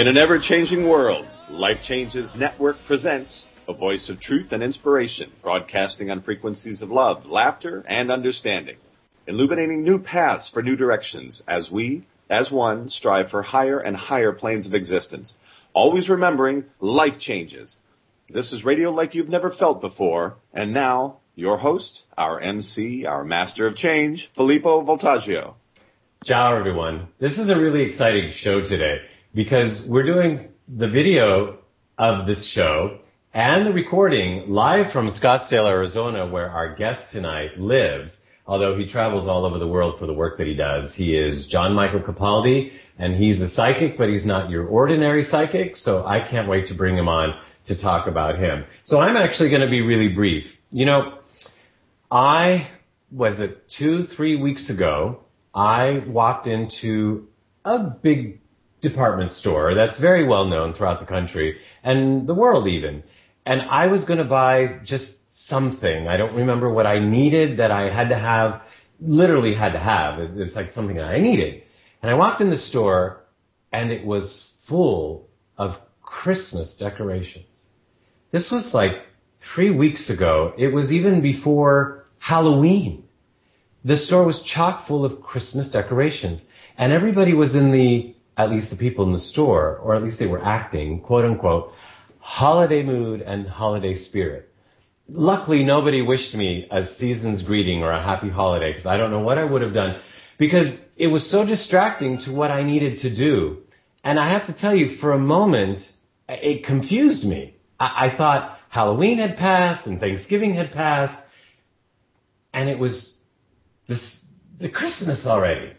In an ever-changing world, Life Changes Network presents a voice of truth and inspiration, broadcasting on frequencies of love, laughter, and understanding, illuminating new paths for new directions as we, as one, strive for higher and higher planes of existence, always remembering life changes. This is radio like you've never felt before, and now, your host, our MC, our master of change, Filippo Voltaggio. Ciao, everyone. This is a really exciting show today because we're doing the video of this show and the recording live from Scottsdale, Arizona, where our guest tonight lives, although he travels all over the world for the work that he does. He is JohnMichael Capaldi, and he's a psychic, but he's not your ordinary psychic, so I can't wait to bring him on to talk about him. So I'm actually going to be really brief. You know, 2-3 weeks ago, I walked into a big department store that's very well known throughout the country and the world even. And I was going to buy just something. I don't remember what I needed that I had to have, literally had to have. It's like something that I needed. And I walked in the store and it was full of Christmas decorations. This was like 3 weeks ago. It was even before Halloween. The store was chock full of Christmas decorations. And everybody was in the, at least the people in the store, or at least they were acting, quote unquote, holiday mood and holiday spirit. Luckily, nobody wished me a season's greeting or a happy holiday, because I don't know what I would have done, because it was so distracting to what I needed to do. And I have to tell you, for a moment, it confused me. I thought Halloween had passed and Thanksgiving had passed, and it was the Christmas already,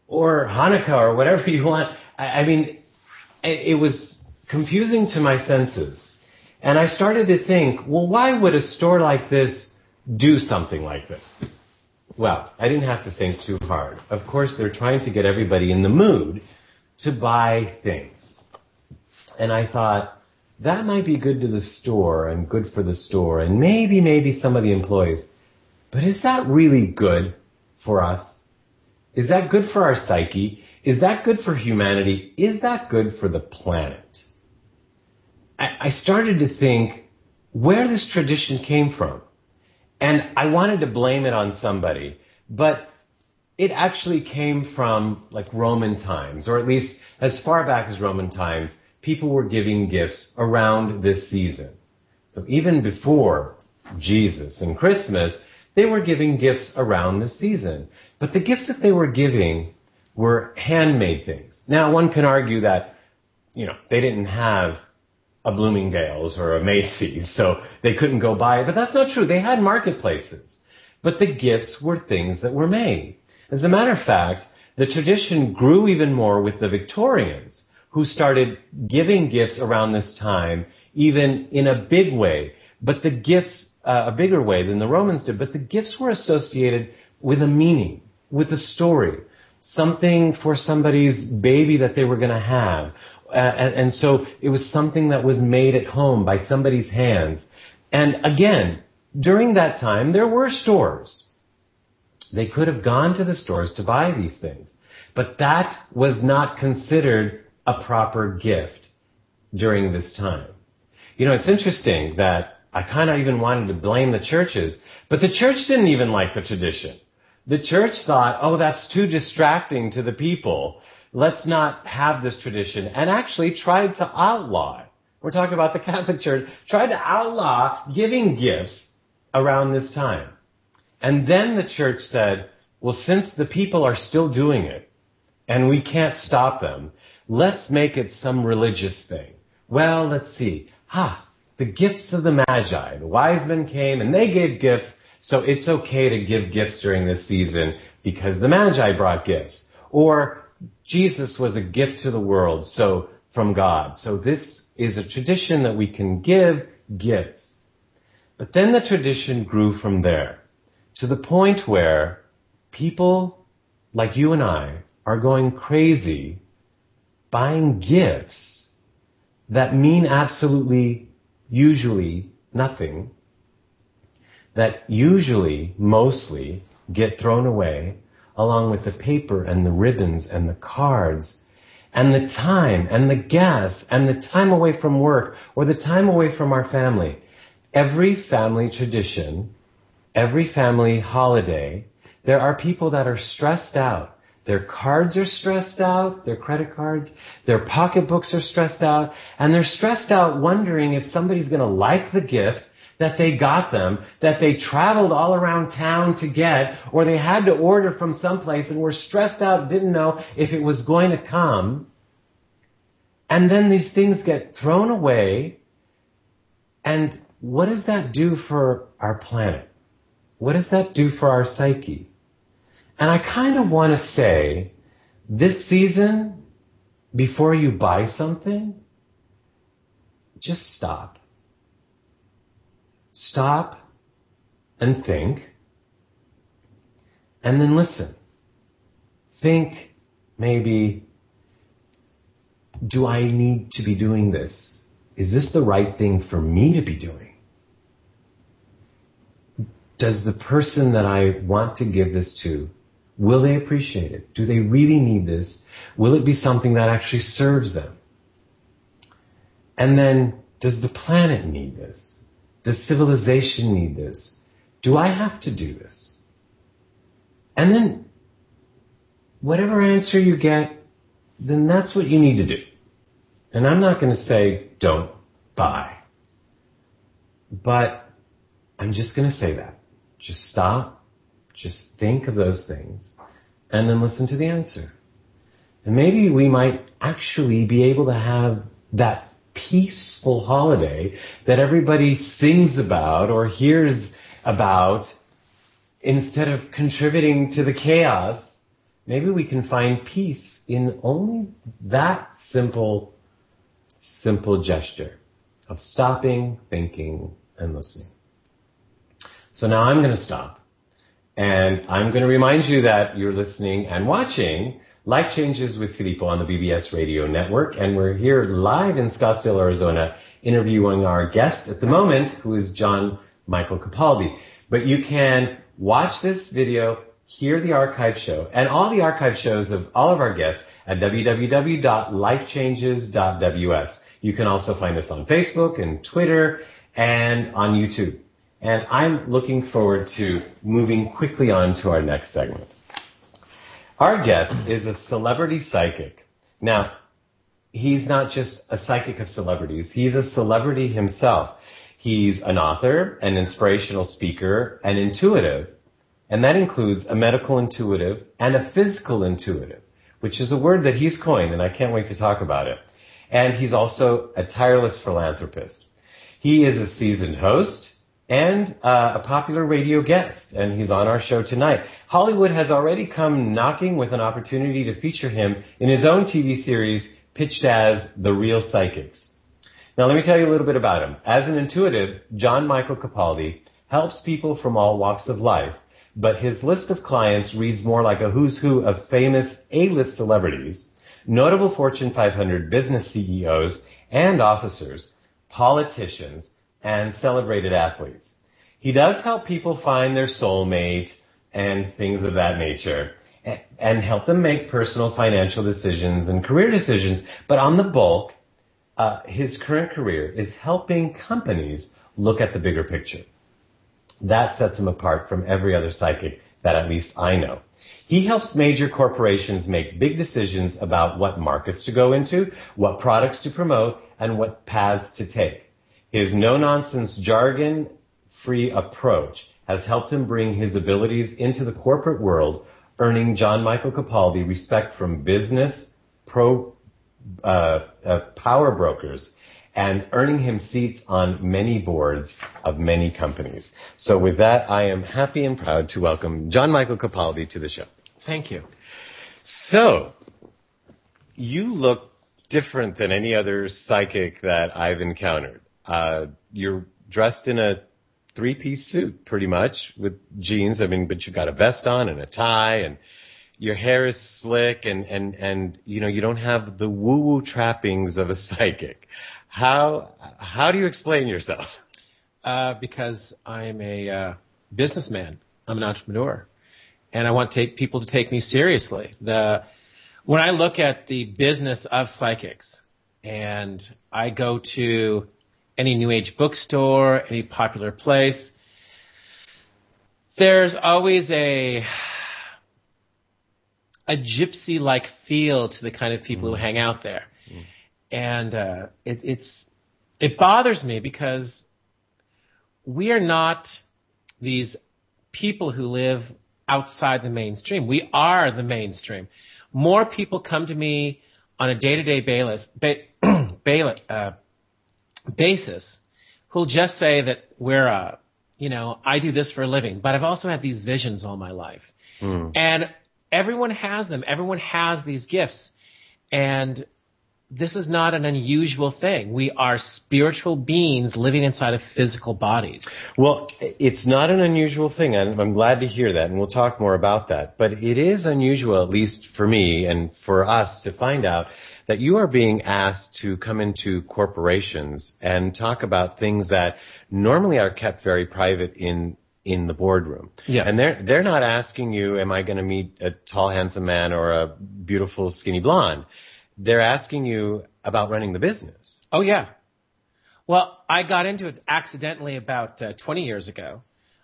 or Hanukkah, or whatever you want. I mean, it was confusing to my senses. And I started to think, well, why would a store like this do something like this? Well, I didn't have to think too hard. Of course, they're trying to get everybody in the mood to buy things. And I thought, that might be good to the store and good for the store and maybe some of the employees. But is that really good for us? Is that good for our psyche? Is that good for humanity? Is that good for the planet? I started to think where this tradition came from. And I wanted to blame it on somebody. But it actually came from like Roman times, or at least as far back as Roman times, people were giving gifts around this season. So even before Jesus and Christmas, they were giving gifts around the season. But the gifts that they were giving were handmade things. Now, one can argue that, they didn't have a Bloomingdale's or a Macy's, so they couldn't go buy it. But that's not true. They had marketplaces. But the gifts were things that were made. As a matter of fact, the tradition grew even more with the Victorians, who started giving gifts around this time, even in a big way. But the gifts, a bigger way than the Romans did, but the gifts were associated with a meaning, with a story, something for somebody's baby that they were going to have. And so it was something that was made at home by somebody's hands. And again, during that time, there were stores. They could have gone to the stores to buy these things. But that was not considered a proper gift during this time. It's interesting that I kind of even wanted to blame the churches, but the church didn't even like the tradition. The church thought, oh, that's too distracting to the people. Let's not have this tradition, and actually tried to outlaw it. We're talking about the Catholic Church, tried to outlaw giving gifts around this time. And then the church said, well, since the people are still doing it, and we can't stop them, let's make it some religious thing. Well, let's see. The gifts of the Magi. The wise men came and they gave gifts, so it's okay to give gifts during this season because the Magi brought gifts. Or Jesus was a gift to the world, so from God. So this is a tradition that we can give gifts. But then the tradition grew from there to the point where people like you and I are going crazy buying gifts that mean absolutely, usually nothing, that usually, mostly, get thrown away, along with the paper and the ribbons and the cards and the time and the gas and the time away from work or the time away from our family. Every family tradition, every family holiday, there are people that are stressed out. Their cards are stressed out, their credit cards, their pocketbooks are stressed out, and they're stressed out wondering if somebody's going to like the gift that they got them, that they traveled all around town to get, or they had to order from someplace and were stressed out, didn't know if it was going to come. And then these things get thrown away. And what does that do for our planet? What does that do for our psyche? And I kind of want to say, this season, before you buy something, just stop. Stop and think, and then listen. Think, maybe, do I need to be doing this? Is this the right thing for me to be doing? Does the person that I want to give this to, will they appreciate it? Do they really need this? Will it be something that actually serves them? And then, does the planet need this? Does civilization need this? Do I have to do this? And then, whatever answer you get, then that's what you need to do. And I'm not going to say, don't buy. But I'm just going to say that. Just stop. Just think of those things. And then listen to the answer. And maybe we might actually be able to have that peaceful holiday that everybody sings about or hears about. Instead of contributing to the chaos, maybe we can find peace in only that simple gesture of stopping, thinking, and listening. So now I'm going to stop. And I'm going to remind you that you're listening and watching Life Changes with Filippo on the BBS Radio Network. And we're here live in Scottsdale, Arizona, interviewing our guest at the moment, who is JohnMichael Capaldi. But you can watch this video, hear the archive show, and all the archive shows of all of our guests at www.lifechanges.ws. You can also find us on Facebook and Twitter and on YouTube. And I'm looking forward to moving quickly on to our next segment. Our guest is a celebrity psychic. Now, he's not just a psychic of celebrities. He's a celebrity himself. He's an author, an inspirational speaker, an intuitive, and that includes a medical intuitive and a physical intuitive, which is a word that he's coined, and I can't wait to talk about it. And he's also a tireless philanthropist. He is a seasoned host and a popular radio guest, and he's on our show tonight. Hollywood has already come knocking with an opportunity to feature him in his own TV series pitched as The Real Psychics. Now, let me tell you a little bit about him. As an intuitive, JohnMichael Capaldi helps people from all walks of life, but his list of clients reads more like a who's who of famous A-list celebrities, notable Fortune 500 business CEOs and officers, politicians, and celebrated athletes. He does help people find their soulmate and things of that nature, and help them make personal financial decisions and career decisions. But on the bulk, his current career is helping companies look at the bigger picture. That sets him apart from every other psychic that at least I know. He helps major corporations make big decisions about what markets to go into, what products to promote, and what paths to take. His no-nonsense, jargon-free approach has helped him bring his abilities into the corporate world, earning JohnMichael Capaldi respect from business power brokers and earning him seats on many boards of many companies. So with that, I am happy and proud to welcome JohnMichael Capaldi to the show. Thank you. So, you look different than any other psychic that I've encountered. You're dressed in a three-piece suit, pretty much, with jeans. I mean, but you've got a vest on and a tie, and your hair is slick, and you know, you don't have the woo-woo trappings of a psychic. How do you explain yourself? Because I'm a businessman. I'm an entrepreneur, and I want people to take me seriously. When I look at the business of psychics, and I go to any New Age bookstore, any popular place, there's always a gypsy-like feel to the kind of people who hang out there. And it bothers me because we are not these people who live outside the mainstream. We are the mainstream. More people come to me on a day-to-day basis who'll just say that I do this for a living, but I've also had these visions all my life. And everyone has them. Everyone has these gifts. And this is not an unusual thing. We are spiritual beings living inside of physical bodies. Well, it's not an unusual thing, and I'm glad to hear that, and we'll talk more about that. But it is unusual, at least for me and for us, to find out that you are being asked to come into corporations and talk about things that normally are kept very private in the boardroom. Yes. And they're not asking you, am I going to meet a tall, handsome man or a beautiful, skinny blonde? They're asking you about running the business. Oh, yeah. Well, I got into it accidentally about 20 years ago.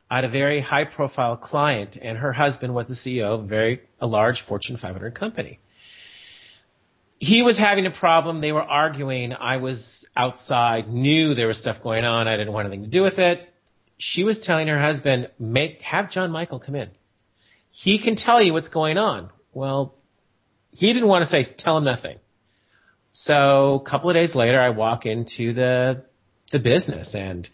I had a very high-profile client, and her husband was the CEO of a large Fortune 500 company. He was having a problem. They were arguing. I was outside, knew there was stuff going on. I didn't want anything to do with it. She was telling her husband, have JohnMichael come in. He can tell you what's going on. Well, he didn't want to say, tell him nothing. So a couple of days later, I walk into the business, and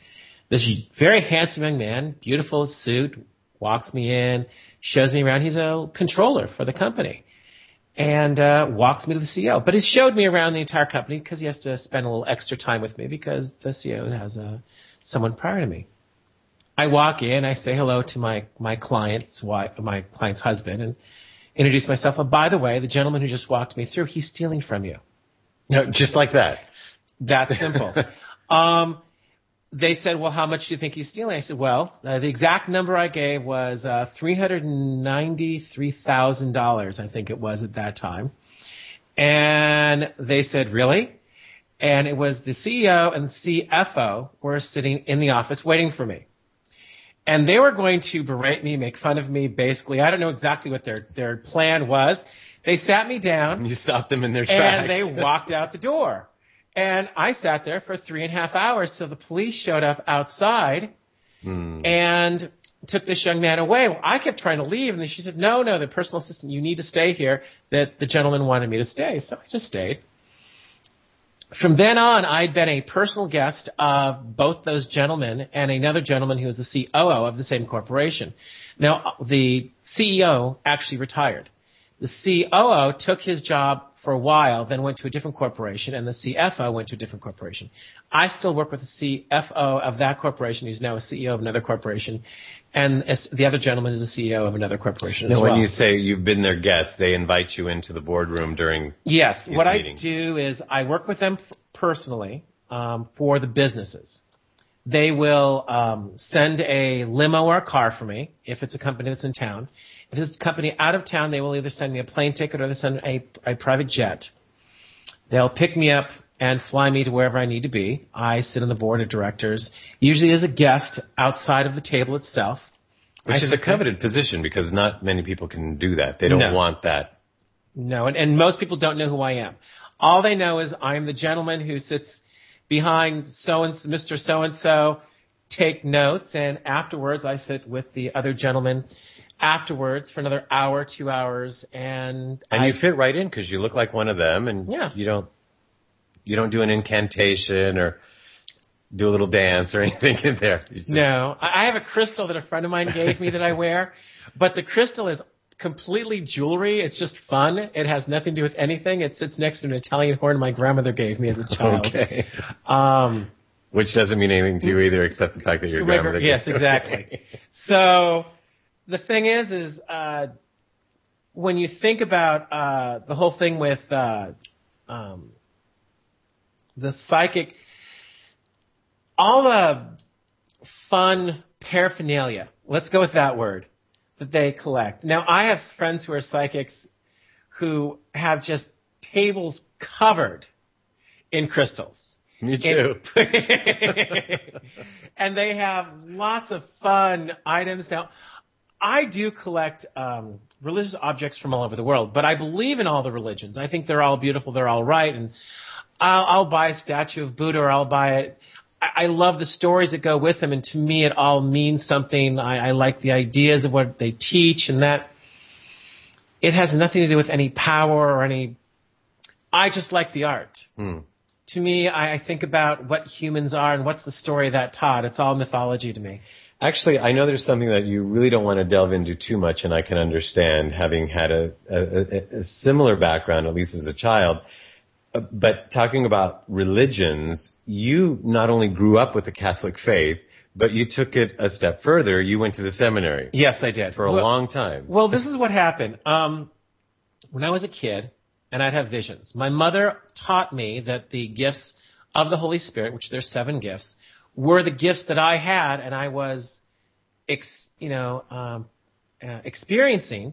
this very handsome young man, beautiful suit, walks me in, shows me around. He's a controller for the company, and walks me to the CEO. But he showed me around the entire company because he has to spend a little extra time with me because the CEO has someone prior to me. I walk in, I say hello to my client's wife, my client's husband, and introduce myself. Oh, by the way, the gentleman who just walked me through, he's stealing from you. No, just like that. That simple. They said, well, how much do you think he's stealing? I said, well, the exact number I gave was $393,000, I think it was at that time. And they said, really? And it was the CEO and the CFO were sitting in the office waiting for me. And they were going to berate me, make fun of me, basically. I don't know exactly what their plan was. They sat me down. You stopped them in their tracks. And they walked out the door. And I sat there for 3.5 hours till the police showed up outside and took this young man away. Well, I kept trying to leave, and then she said, no, the personal assistant, you need to stay here, that the gentleman wanted me to stay. So I just stayed. From then on, I'd been a personal guest of both those gentlemen and another gentleman who was the COO of the same corporation. Now, the CEO actually retired. The COO took his job for a while, then went to a different corporation, and the CFO went to a different corporation. I still work with the CFO of that corporation, who's now a CEO of another corporation, and the other gentleman is the CEO of another corporation as well. When you say you've been their guest, they invite you into the boardroom during Yes. What meetings. I do is I work with them personally for the businesses. They will send a limo or a car for me if it's a company that's in town. If it's a company out of town, they will either send me a plane ticket or they send a private jet. They'll pick me up and fly me to wherever I need to be. I sit on the board of directors, usually as a guest outside of the table itself. Which is a coveted position because not many people can do that. They don't want that. No, and most people don't know who I am. All they know is I'm the gentleman who sits behind Mr. So-and-so, take notes, and afterwards I sit with the other gentleman afterwards for another hour, 2 hours, and you fit right in because you look like one of them, and you don't do an incantation or do a little dance or anything in there. No, I have a crystal that a friend of mine gave me that I wear, but the crystal is completely jewelry. It's just fun. It has nothing to do with anything. It sits next to an Italian horn my grandmother gave me as a child. Okay. Which doesn't mean anything to you either, except the fact that your grandmother gave it. Yes, exactly. So the thing is when you think about the whole thing with the psychic, all the fun paraphernalia, let's go with that word, that they collect. Now, I have friends who are psychics who have just tables covered in crystals. Me too. And they have lots of fun items. Now, I do collect religious objects from all over the world, but I believe in all the religions. I think they're all beautiful. They're all right. And I'll buy a statue of Buddha, or I'll buy it. I love the stories that go with them, and to me it all means something. I like the ideas of what they teach, and that it has nothing to do with any power or any... I just like the art. To me, I think about what humans are and what's the story that taught. It's all mythology to me. Actually, I know there's something that you really don't want to delve into too much, and I can understand, having had a similar background, at least as a child. But talking about religions, you not only grew up with the Catholic faith, but you took it a step further. You went to the seminary. Yes, I did. For a long time. Well, this is what happened. When I was a kid, and I'd have visions, my mother taught me that the gifts of the Holy Spirit, which there's 7 gifts, were the gifts that I had, and I was, experiencing.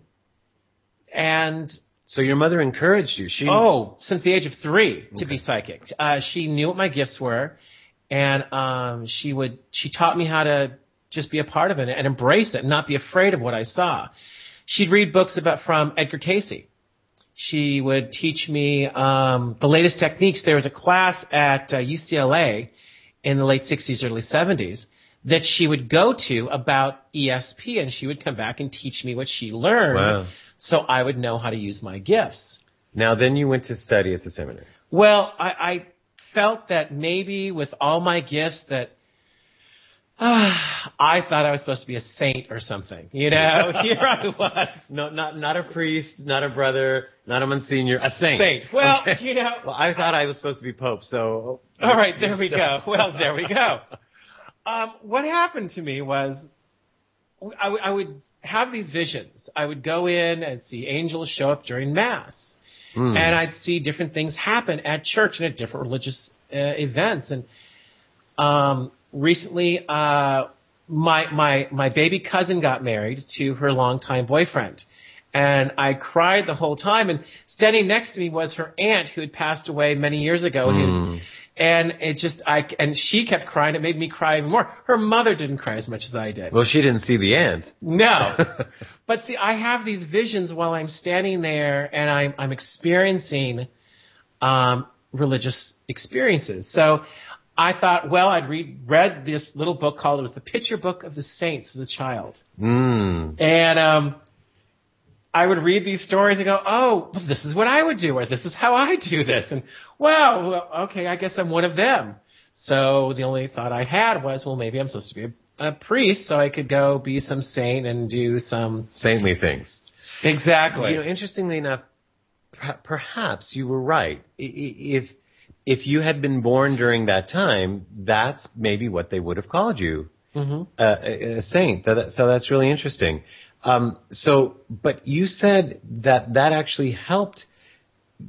And so your mother encouraged you. Since the age of 3 to be psychic. She knew what my gifts were, and she taught me how to just be a part of it and embrace it and not be afraid of what I saw. She'd read books from Edgar Cayce. She would teach me the latest techniques. There was a class at UCLA in the late 60s, early 70s that she would go to about ESP, and she would come back and teach me what she learned. Wow. So I would know how to use my gifts. Now, then you went to study at the seminary. Well, I felt that maybe with all my gifts that I thought I was supposed to be a saint or something. Here I was. No, not a priest, not a brother, not a monsignor, a saint. Saint. Well, okay. Well, I thought I was supposed to be pope, so... All right, there we go. Well, there we go. What happened to me was I would have these visions. I would go in and see angels show up during Mass. And I'd see different things happen at church and at different religious events. And recently, my baby cousin got married to her longtime boyfriend. And I cried the whole time. And standing next to me was her aunt who had passed away many years ago. And and she kept crying. It made me cry even more. Her mother didn't cry as much as I did. Well, she didn't see the aunt. No. But see, I have these visions while I'm standing there and I'm experiencing religious experiences. So I thought, well, I'd read this little book called, it was the Picture Book of the Saints as a child. And I would read these stories and go, oh, well, this is what I would do, or this is how I do this. And, well, okay, I guess I'm one of them. So the only thought I had was, well, maybe I'm supposed to be a priest so I could go be some saint and do some... saintly things. Exactly. Interestingly enough, perhaps you were right. If you had been born during that time, that's maybe what they would have called you, a saint. So that's really interesting. But you said that actually helped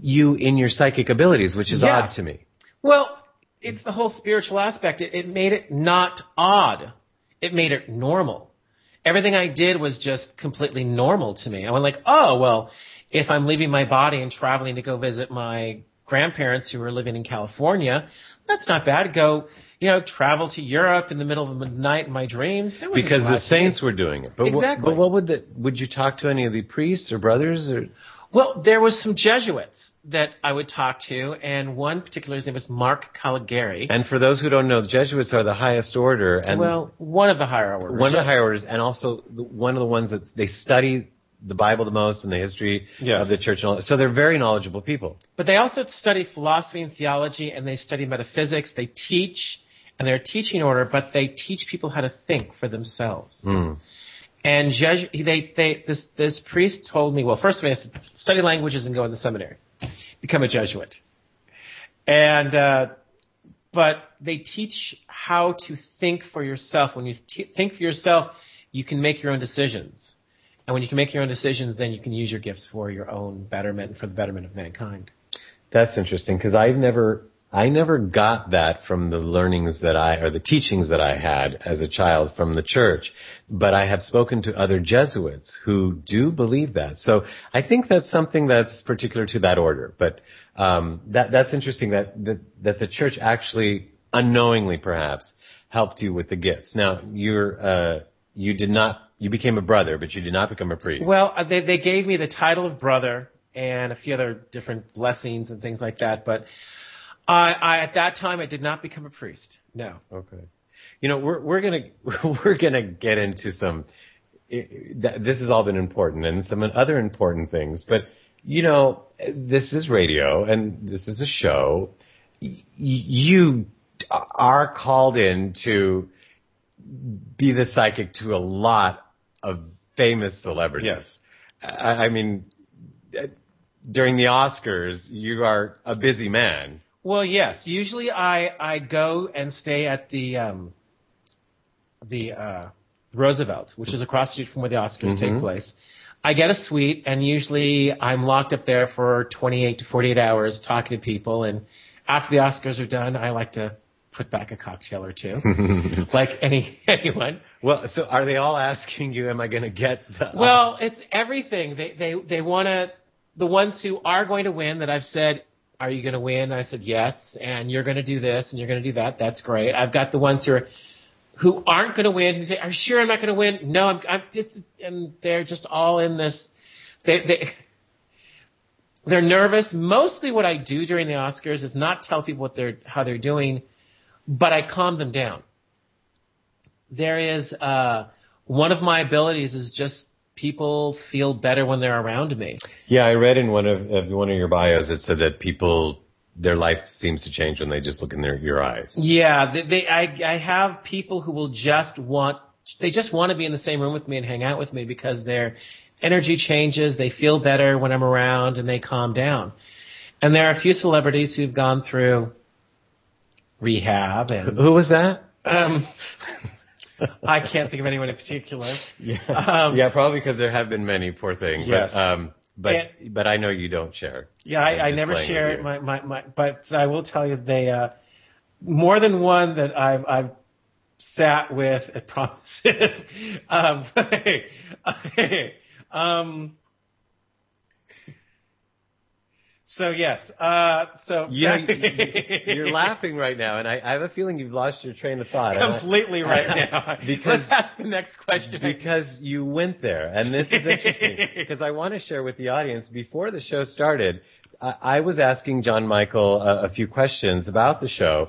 you in your psychic abilities, which is odd to me. Well, it's the whole spiritual aspect. It made it not odd. It made it normal. Everything I did was just completely normal to me. I went like, oh, well, if I'm leaving my body and traveling to go visit my grandparents who were living in California, that's not bad. Go, travel to Europe in the middle of the night in my dreams. Because the saints were doing it. But exactly. What would you talk to any of the priests or brothers? Or? Well, there was some Jesuits that I would talk to, and one particular, his name was Mark Caligari. And for those who don't know, the Jesuits are the highest order. And one of the higher orders. One of the higher orders, and also one of the ones that they study the Bible the most and the history of the church. And all that. So they're very knowledgeable people. But they also study philosophy and theology, and they study metaphysics. They teach, and they're a teaching order, but they teach people how to think for themselves. And this priest told me, well, first of all, I said, study languages and go in the seminary. Become a Jesuit. And but they teach how to think for yourself. When you think for yourself, you can make your own decisions. And when you can make your own decisions, then you can use your gifts for your own betterment and for the betterment of mankind. That's interesting, because I've never I never got that from the learnings or the teachings that I had as a child from the church. But I have spoken to other Jesuits who do believe that. So I think that's something that's particular to that order. But that's interesting that the church actually, unknowingly perhaps, helped you with the gifts. Now, you became a brother, but you did not become a priest. Well, they gave me the title of brother and a few other different blessings and things like that. But I at that time, I did not become a priest. No. Okay. You know, we're gonna get into some. This has all been important and some other important things, but you know, this is radio and this is a show. You are called in to be the psychic to a lot of famous celebrities. Yes. I mean, during the Oscars, you are a busy man. Well, yes. Usually I go and stay at the Roosevelt, which is across the street from where the Oscars take place. I get a suite, and usually I'm locked up there for 28 to 48 hours talking to people. And after the Oscars are done, I like to put back a cocktail or two, like anyone. Well, so are they all asking you, am I going to get the... Well, it's everything. They want to... The ones who are going to win that I've said, are you going to win? I said, yes, and you're going to do this, and you're going to do that. That's great. I've got the ones who aren't going to win, who say, are you sure I'm not going to win? No, and they're just all in this... They're nervous. Mostly what I do during the Oscars is not tell people how they're doing, but I calm them down. There is one of my abilities is just people feel better when they're around me. Yeah, I read in one of your bios it said that people, their life seems to change when they just look in your eyes. Yeah, I have people who will just want to be in the same room with me and hang out with me because their energy changes, they feel better when I'm around, and they calm down. And there are a few celebrities who've gone through rehab. And who was that? I can't think of anyone in particular. Yeah, probably because there have been many, poor thing. Yes. But I know you don't share. Yeah, I never share but I will tell you they more than one that I've sat with at promises. So yes, you're laughing right now, and I have a feeling you've lost your train of thought. Completely right now. Because let's ask the next question. Because you went there, and this is interesting. Because I want to share with the audience before the show started, I was asking JohnMichael a few questions about the show,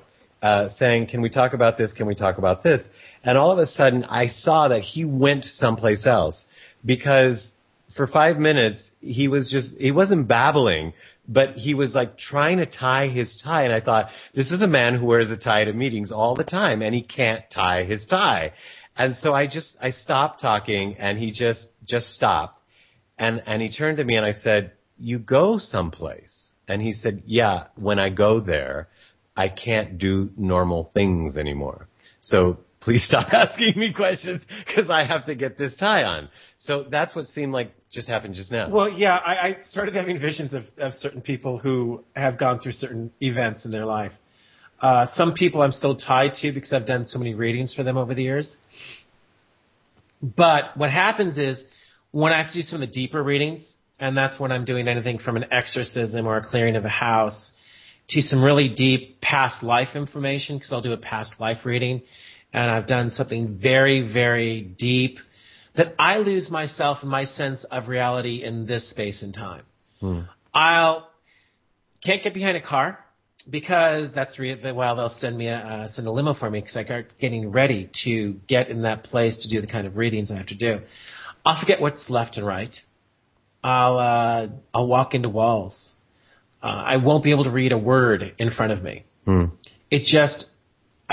saying, "Can we talk about this? Can we talk about this?" And all of a sudden, I saw that he went someplace else because for 5 minutes he wasn't babbling. But he was like trying to tie his tie. And I thought, this is a man who wears a tie to meetings all the time and he can't tie his tie. And so I stopped talking and he just stopped. And he turned to me and I said, you go someplace. And he said, yeah, when I go there, I can't do normal things anymore. So please stop asking me questions because I have to get this tie on. So that's what seemed like just happened just now. Well, yeah, I started having visions of certain people who have gone through certain events in their life. Some people I'm still tied to because I've done so many readings for them over the years. But what happens is when I have to do some of the deeper readings, and that's when I'm doing anything from an exorcism or a clearing of a house to some really deep past life information, because I'll do a past life reading, and I've done something very, very deep, that I lose myself and my sense of reality in this space and time. Can't get behind a car because that's while they'll send a limo for me because I start getting ready to get in that place to do the kind of readings I have to do. I'll forget what's left and right. I'll walk into walls. I won't be able to read a word in front of me. I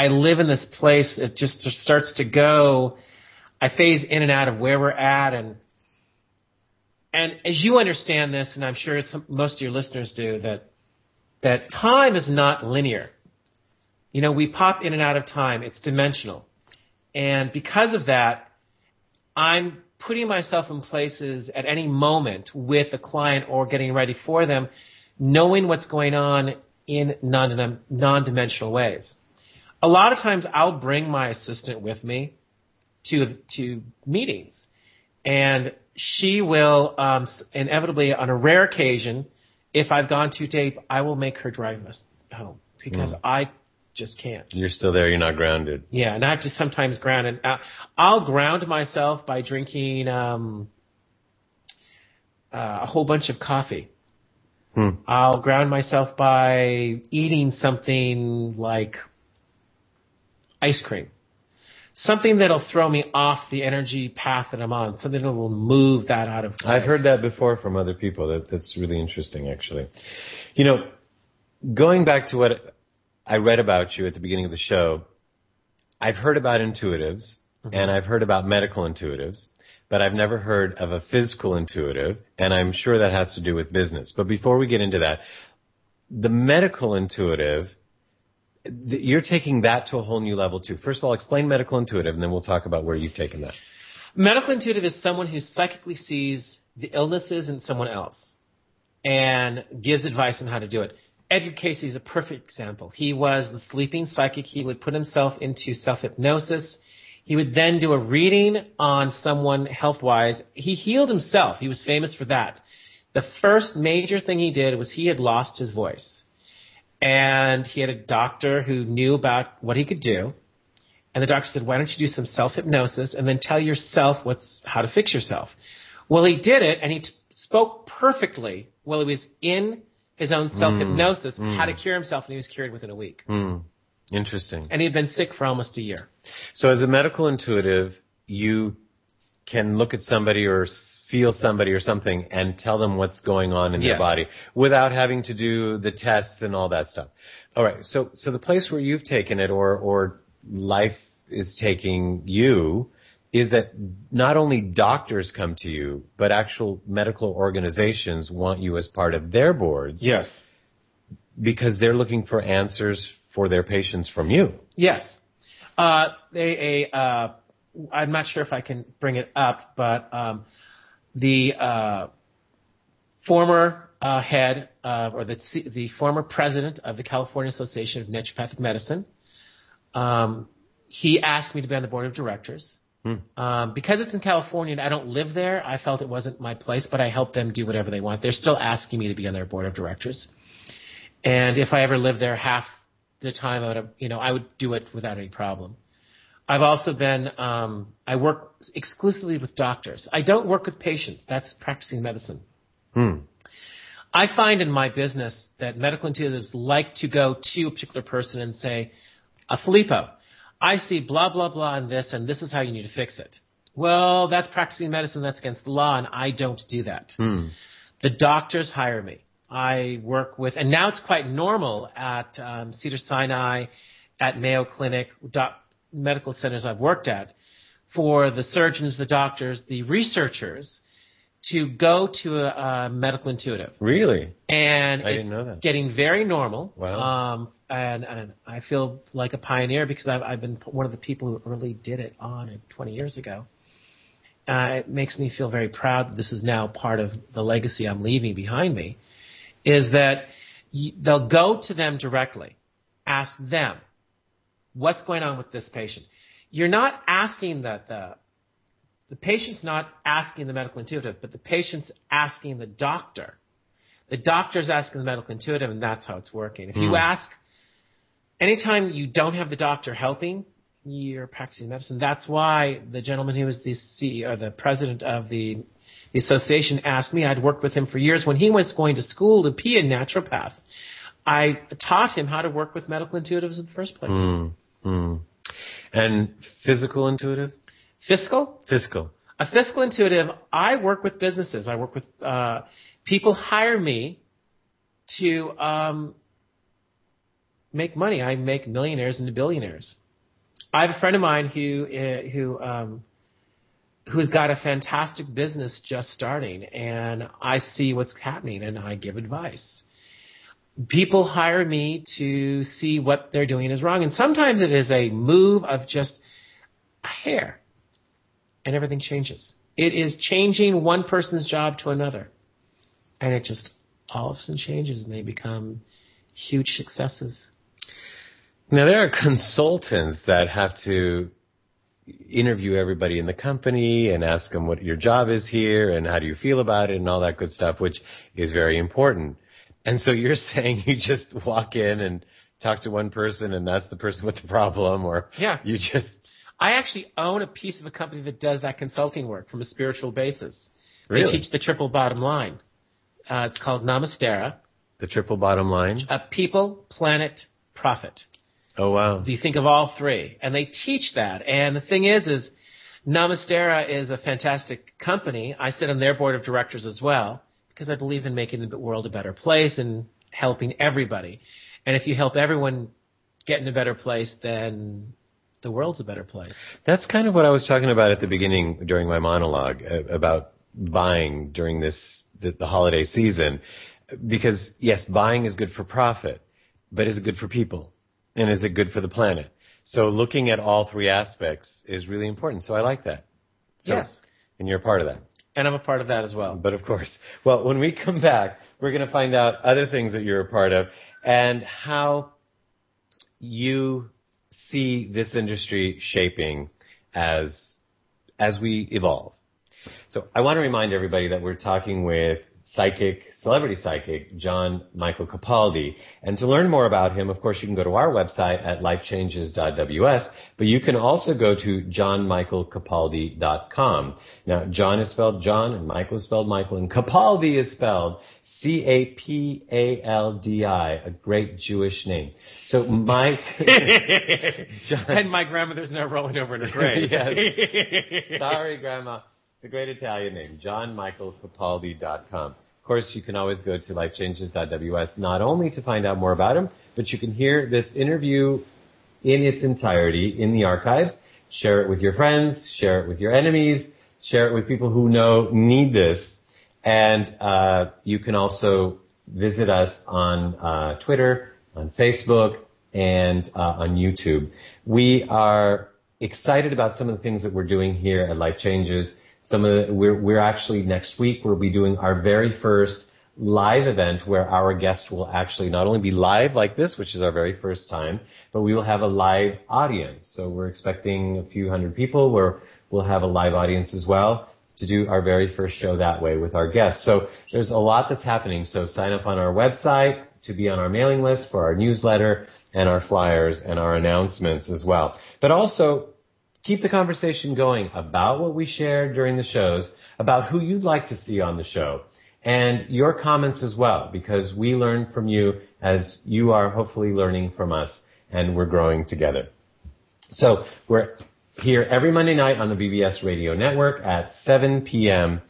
live in this place that just starts to go. I phase in and out of where we're at, and as you understand this, and I'm sure most of your listeners do, that time is not linear. You know, we pop in and out of time. It's dimensional. And because of that, I'm putting myself in places at any moment with a client or getting ready for them, knowing what's going on in non-dimensional ways. A lot of times I'll bring my assistant with me to meetings, and she will inevitably, on a rare occasion, if I've gone too deep, I will make her drive us home because I just can't. You're still there. You're not grounded. Yeah, and I have to sometimes ground. And I'll ground myself by drinking a whole bunch of coffee. I'll ground myself by eating something like ice cream. Something that'll throw me off the energy path that I'm on. Something that will move that out of place. I've heard that before from other people. That's really interesting, actually. You know, going back to what I read about you at the beginning of the show, I've heard about intuitives, and I've heard about medical intuitives, but I've never heard of a physical intuitive, and I'm sure that has to do with business. But before we get into that, the medical intuitive, you're taking that to a whole new level, too. First of all, explain medical intuitive, and then we'll talk about where you've taken that. Medical intuitive is someone who psychically sees the illnesses in someone else and gives advice on how to do it. Edgar Cayce is a perfect example. He was the sleeping psychic. He would put himself into self-hypnosis. He would then do a reading on someone health-wise. He healed himself. He was famous for that. The first major thing he did was he had lost his voice. And he had a doctor who knew about what he could do. And the doctor said, why don't you do some self-hypnosis and then tell yourself how to fix yourself? Well, he did it, and he spoke perfectly while he was in his own self-hypnosis, how to cure himself, and he was cured within a week. Interesting. And he'd been sick for almost a year. So as a medical intuitive, you can look at somebody or feel somebody or something and tell them what's going on in their body without having to do the tests and all that stuff. All right. So the place where you've taken it or life is taking you is that not only doctors come to you, but actual medical organizations want you as part of their boards. Yes. Because they're looking for answers for their patients from you. Yes. I'm not sure if I can bring it up, but the former head or the former president of the California Association of Naturopathic Medicine, he asked me to be on the board of directors. Because it's in California and I don't live there, I felt it wasn't my place, but I helped them do whatever they want. They're still asking me to be on their board of directors. And if I ever lived there half the time, I would do it without any problem. I've also been, I work exclusively with doctors. I don't work with patients. That's practicing medicine. I find in my business that medical intuitives like to go to a particular person and say, Filippo, I see blah, blah, blah and this is how you need to fix it. Well, that's practicing medicine. That's against the law, and I don't do that. The doctors hire me. I work with, and now it's quite normal at Cedars-Sinai, at Mayo Clinic, medical centers I've worked at, for the surgeons, the doctors, the researchers to go to a medical intuitive. Really? And I didn't know that. Getting very normal. Wow. And I feel like a pioneer because I've been one of the people who really did it 20 years ago. It makes me feel very proud that this is now part of the legacy I'm leaving behind me, is that they'll go to them directly, ask them, what's going on with this patient? You're not asking the patient's not asking the medical intuitive, but the patient's asking the doctor. The doctor's asking the medical intuitive, and that's how it's working. If you ask, anytime you don't have the doctor helping, you're practicing medicine. That's why the gentleman who was the CEO, the president of the association, asked me. I'd worked with him for years. When he was going to school to be a naturopath, I taught him how to work with medical intuitives in the first place. And physical intuitive? Fiscal? Fiscal. A fiscal intuitive, I work with businesses. I work with people hire me to make money. I make millionaires into billionaires. I have a friend of mine who's got a fantastic business just starting, and I see what's happening, and I give advice. People hire me to see what they're doing is wrong, and sometimes it is a move of just a hair, and everything changes. It is changing one person's job to another, and it just all of a sudden changes, and they become huge successes. Now, there are consultants that have to interview everybody in the company and ask them what your job is here and how do you feel about it and all that good stuff, which is very important. And so you're saying you just walk in and talk to one person and that's the person with the problem, or you just... I actually own a piece of a company that does that consulting work from a spiritual basis. Really? They teach the triple bottom line. It's called Namastera. The triple bottom line? People, planet, profit. Oh, wow. You think of all three. And they teach that. And the thing is Namastera is a fantastic company. I sit on their board of directors as well because I believe in making the world a better place and helping everybody. And if you help everyone get in a better place, then the world's a better place. That's kind of what I was talking about at the beginning during my monologue about buying during the holiday season. Because, yes, buying is good for profit, but is it good for people? And is it good for the planet? So looking at all three aspects is really important. So I like that. So, yes. And you're a part of that. And I'm a part of that as well. But of course. Well, when we come back, we're going to find out other things that you're a part of and how you see this industry shaping as we evolve. So I want to remind everybody that we're talking with celebrity psychic, JohnMichael Capaldi. And to learn more about him, of course, you can go to our website at lifechanges.ws, but you can also go to JohnMichaelCapaldi.com. Now, John is spelled John, and Michael is spelled Michael, and Capaldi is spelled Capaldi, a great Jewish name. So Mike... John, and my grandmother's now rolling over in her grave. Yes. Sorry, Grandma. It's a great Italian name, JohnMichaelCapaldi.com. Of course, you can always go to lifechanges.ws not only to find out more about him, but you can hear this interview in its entirety in the archives. Share it with your friends, share it with your enemies, share it with people who need this. And you can also visit us on Twitter, on Facebook, and on YouTube. We are excited about some of the things that we're doing here at Life Changes. We're actually next week we'll be doing our very first live event where our guest will actually not only be live like this, which is our very first time, but we will have a live audience. So we're expecting a few hundred people where we'll have a live audience as well to do our very first show that way with our guests. So there's a lot that's happening. So sign up on our website to be on our mailing list for our newsletter and our flyers and our announcements as well. But also, keep the conversation going about what we shared during the shows, about who you'd like to see on the show, and your comments as well, because we learn from you as you are hopefully learning from us, and we're growing together. So we're here every Monday night on the BBS Radio Network at 7 p.m.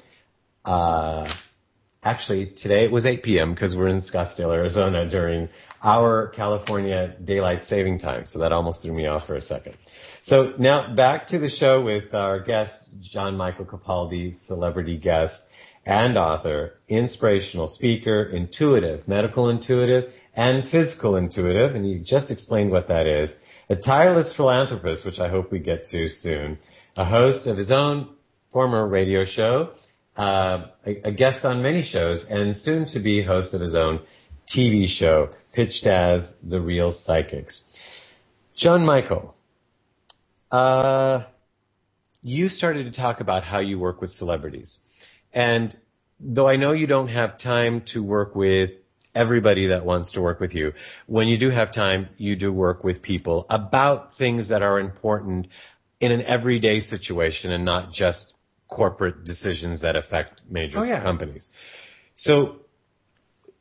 Actually, today it was 8 p.m. because we're in Scottsdale, Arizona during our California daylight saving time, so that almost threw me off for a second. So now back to the show with our guest, JohnMichael Capaldi, celebrity guest and author, inspirational speaker, intuitive, medical intuitive, and physical intuitive, and you just explained what that is, a tireless philanthropist, which I hope we get to soon, a host of his own former radio show, a guest on many shows, and soon to be host of his own TV show, pitched as The Real Psychics. JohnMichael, you started to talk about how you work with celebrities. And though I know you don't have time to work with everybody that wants to work with you, when you do have time, you do work with people about things that are important in an everyday situation and not just corporate decisions that affect major companies. So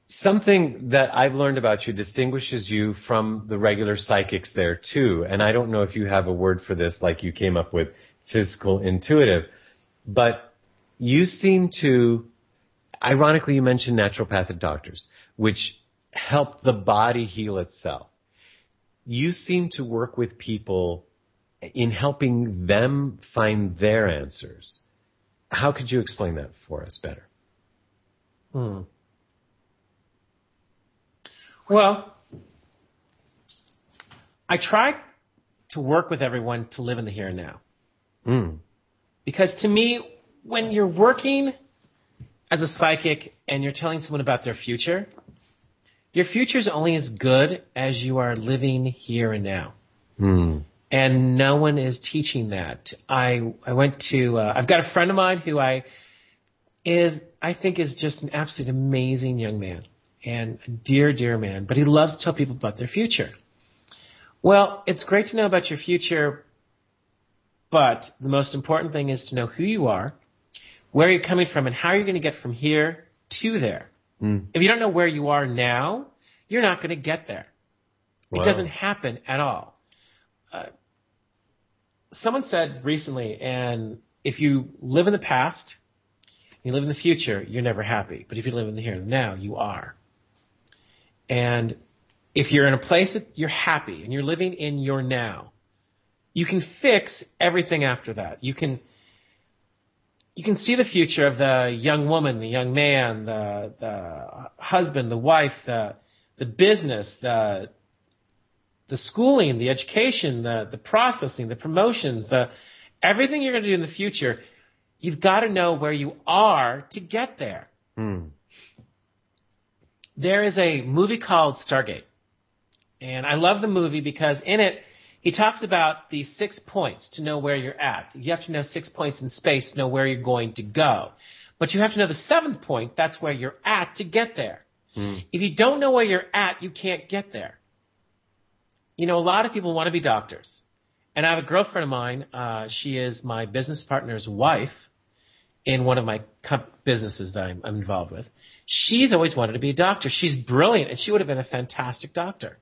something that I've learned about you distinguishes you from the regular psychics there too. And I don't know if you have a word for this like you came up with physical intuitive, but you seem to, ironically you mentioned naturopathic doctors, which help the body heal itself. You seem to work with people in helping them find their answers. How could you explain that for us better? Well, I try to work with everyone to live in the here and now. Because to me, when you're working as a psychic and you're telling someone about their future, Your future is only as good as you are living here and now. And no one is teaching that. I went to, I've got a friend of mine who I think is just an absolutely amazing young man and a dear, dear man, but he loves to tell people about their future. Well, it's great to know about your future, but the most important thing is to know who you are, where you're coming from, and how you're going to get from here to there. If you don't know where you are now, you're not going to get there. Wow. It doesn't happen at all. Someone said recently, and if you live in the past, you live in the future, you're never happy. But if you live in the here and now, you are. And if you're in a place that you're happy and you're living in your now, you can fix everything after that. You can see the future of the young woman, the young man, the husband, the wife, the business, the schooling, the education, the processing, the promotions, everything you're going to do in the future. You've got to know where you are to get there. There is a movie called Stargate. And I love the movie because in it, he talks about the 6 points to know where you're at. You have to know 6 points in space to know where you're going to go. But you have to know the 7th point, that's where you're at to get there. If you don't know where you're at, you can't get there. You know, a lot of people want to be doctors. And I have a girlfriend of mine. She is my business partner's wife in one of my businesses that I'm involved with. She's always wanted to be a doctor. She's brilliant, and she would have been a fantastic doctor.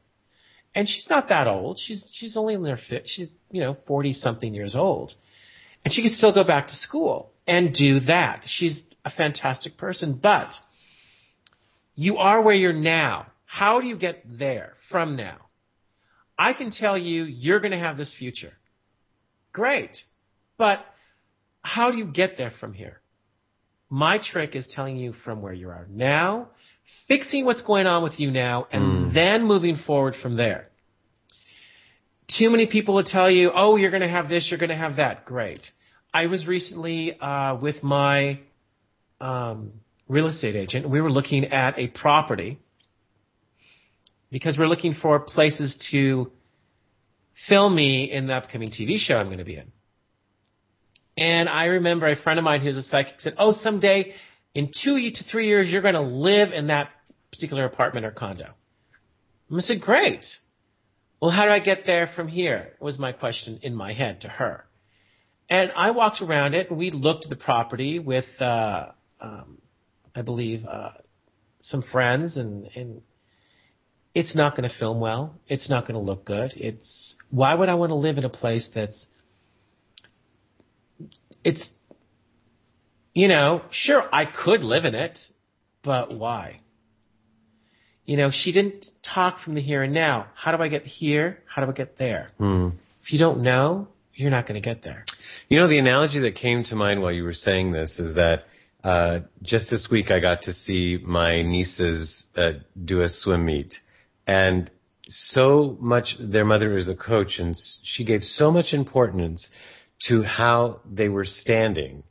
And she's not that old. She's only in her 50s. She's 40-something years old. And she could still go back to school and do that. She's a fantastic person. But you are where you're now. How do you get there from now? I can tell you you're going to have this future. Great. But how do you get there from here? My trick is telling you from where you are now, fixing what's going on with you now, and then moving forward from there. Too many people will tell you, oh, you're going to have this, you're going to have that. Great. I was recently with my real estate agent. We were looking at a property because we're looking for places to film me in the upcoming TV show I'm going to be in. And I remember a friend of mine who's a psychic said, oh, someday in 2 to 3 years, you're going to live in that particular apartment or condo. And I said, great. Well, how do I get there from here? Was my question in my head to her. And I walked around it, and we looked at the property with, I believe, some friends, and it's not going to film well. It's not going to look good. Why would I want to live in a place sure, I could live in it, but why? She didn't talk from the here and now. How do I get here? How do I get there? If you don't know, you're not going to get there. The analogy that came to mind while you were saying this is that just this week I got to see my nieces do a swim meet. And so much, their mother is a coach, and she gave so much importance to how they were standing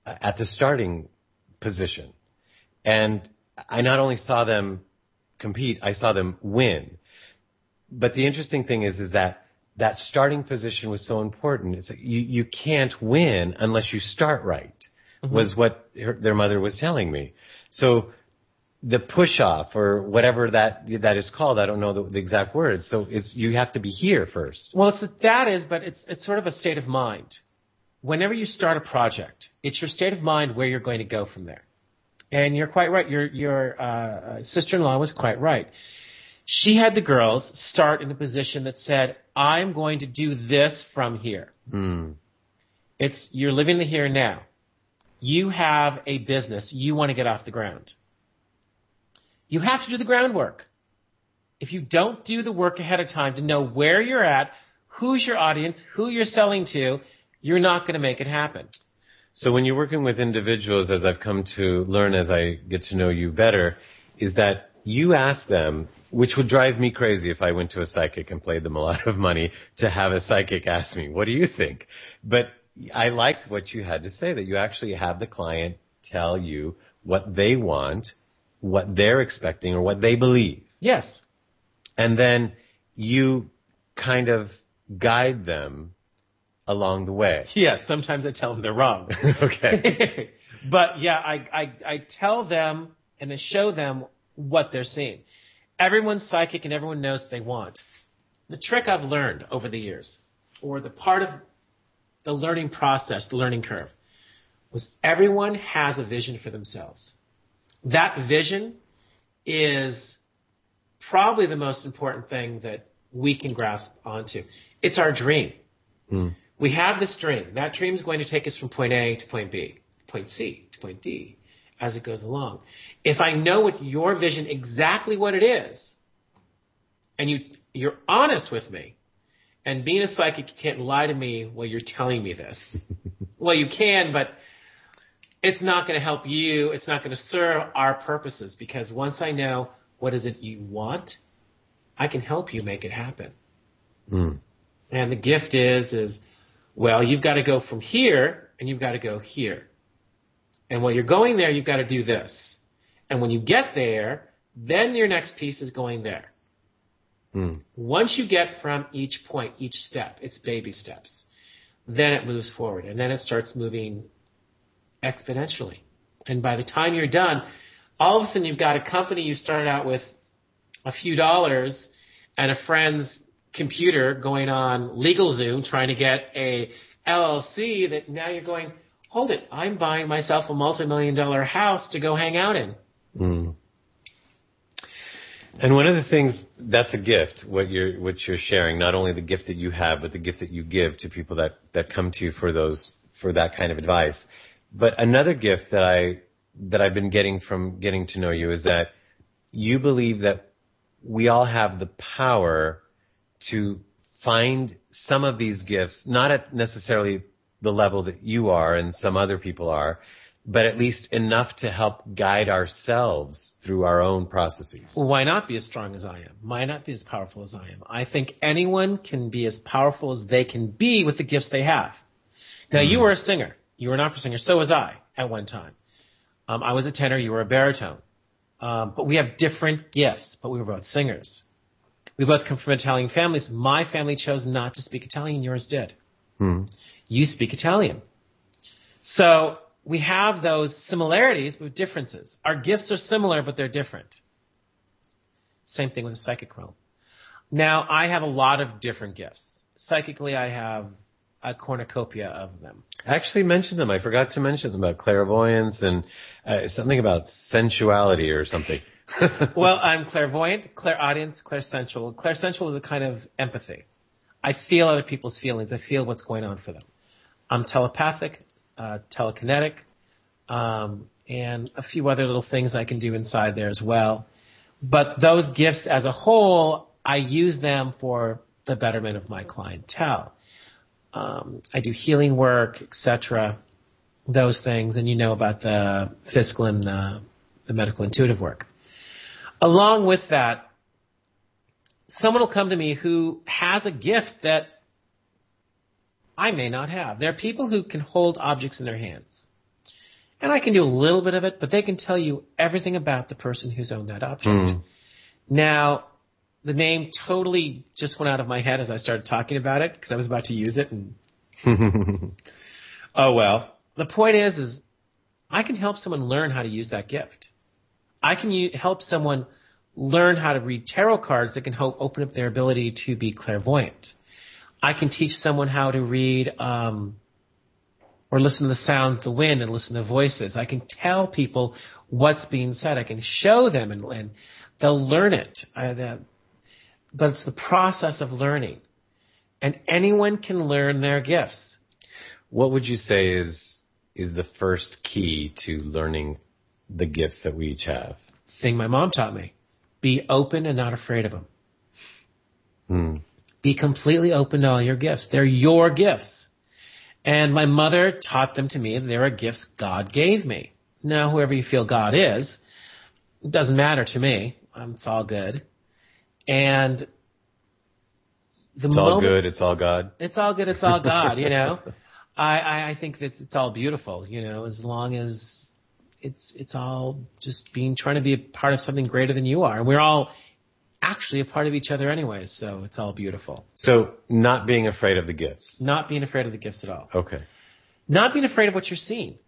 at the starting position. And I not only saw them compete, I saw them win. But the interesting thing is that starting position was so important. It's like you can't win unless you start right, was what their mother was telling me. So the push-off or whatever that is called, I don't know the exact words. So you have to be here first. Well, but it's sort of a state of mind. Whenever you start a project, it's your state of mind where you're going to go from there. And you're quite right. Your sister-in-law was quite right. She had the girls start in a position that said, I'm going to do this from here. You're living the here and now. You have a business. You want to get off the ground. You have to do the groundwork. If you don't do the work ahead of time to know where you're at, who's your audience, who you're selling to, you're not going to make it happen. So when you're working with individuals, as I've come to learn as I get to know you better, is that you ask them, which would drive me crazy if I went to a psychic and paid them a lot of money to have a psychic ask me, what do you think? But I liked what you had to say, that you actually have the client tell you what they want, what they're expecting or what they believe. Yes. And then you kind of guide them along the way. Yes, sometimes I tell them they're wrong. Okay. But yeah, I tell them and I show them what they're seeing. Everyone's psychic and everyone knows what they want. The trick I've learned over the years, or the part of the learning process, the learning curve, was everyone has a vision for themselves. That vision is probably the most important thing that we can grasp onto. It's our dream. We have this dream. That dream is going to take us from point A to point B, point C to point D as it goes along. If I know what your vision, exactly what it is, and you're honest with me, and being a psychic, you can't lie to me while you're telling me this. Well, you can, but it's not going to help you. It's not going to serve our purposes, because once I know what is it you want, I can help you make it happen. And the gift is, well, you've got to go from here and you've got to go here. And while you're going there, you've got to do this. And when you get there, then your next piece is going there. Once you get from each point, each step, it's baby steps, then it moves forward. And then it starts moving exponentially. And by the time you're done, all of a sudden you've got a company you started out with a few dollars and a friend's computer going on LegalZoom trying to get a LLC that now you're going, hold it, I'm buying myself a multi-million-dollar house to go hang out in. And one of the things, that's a gift, what you're sharing, not only the gift that you have, but the gift that you give to people that come to you for that kind of advice. But another gift that I've been getting from getting to know you is that you believe that we all have the power to find some of these gifts, not at necessarily the level that you are and some other people are, but at least enough to help guide ourselves through our own processes. Well, why not be as strong as I am? Why not be as powerful as I am? I think anyone can be as powerful as they can be with the gifts they have. Now, you were a singer. You were an opera singer. So was I at one time. I was a tenor. You were a baritone. But we have different gifts, but we were both singers. We both come from Italian families. My family chose not to speak Italian. Yours did. You speak Italian. So we have those similarities but differences. Our gifts are similar, but they're different. Same thing with the psychic realm. Now, I have a lot of different gifts. Psychically, I have a cornucopia of them. I actually mentioned them. I forgot to mention them about clairvoyance and something about sensuality or something. Well, I'm clairvoyant, clairaudience, clairsensual. Clairsensual is a kind of empathy. I feel other people's feelings. I feel what's going on for them. I'm telepathic, telekinetic, and a few other little things I can do inside there as well. But those gifts as a whole, I use them for the betterment of my clientele. I do healing work, etc., those things, and you know about the physical and the medical intuitive work. Along with that, someone will come to me who has a gift that I may not have. There are people who can hold objects in their hands. And I can do a little bit of it, but they can tell you everything about the person who's owned that object. Now, the name totally just went out of my head as I started talking about it because I was about to use it. And oh, well. The point is I can help someone learn how to use that gift. I can help someone learn how to read tarot cards that can help open up their ability to be clairvoyant. I can teach someone how to read or listen to the sounds of the wind and listen to voices. I can tell people what's being said. I can show them, and they'll learn it. But it's the process of learning. And anyone can learn their gifts. What would you say is the first key to learning the gifts that we each have? Thing my mom taught me. Be open and not afraid of them. Be completely open to all your gifts. They're your gifts. And my mother taught them to me. There are gifts God gave me. Now, whoever you feel God is, it doesn't matter to me. It's all good. And it's all good, it's all God. It's all good, it's all God, you know. I think that it's all beautiful, you know, as long as it's all just trying to be a part of something greater than you are. And we're all actually a part of each other anyway, so it's all beautiful. So not being afraid of the gifts. Not being afraid of the gifts at all. Okay. Not being afraid of what you're seeing.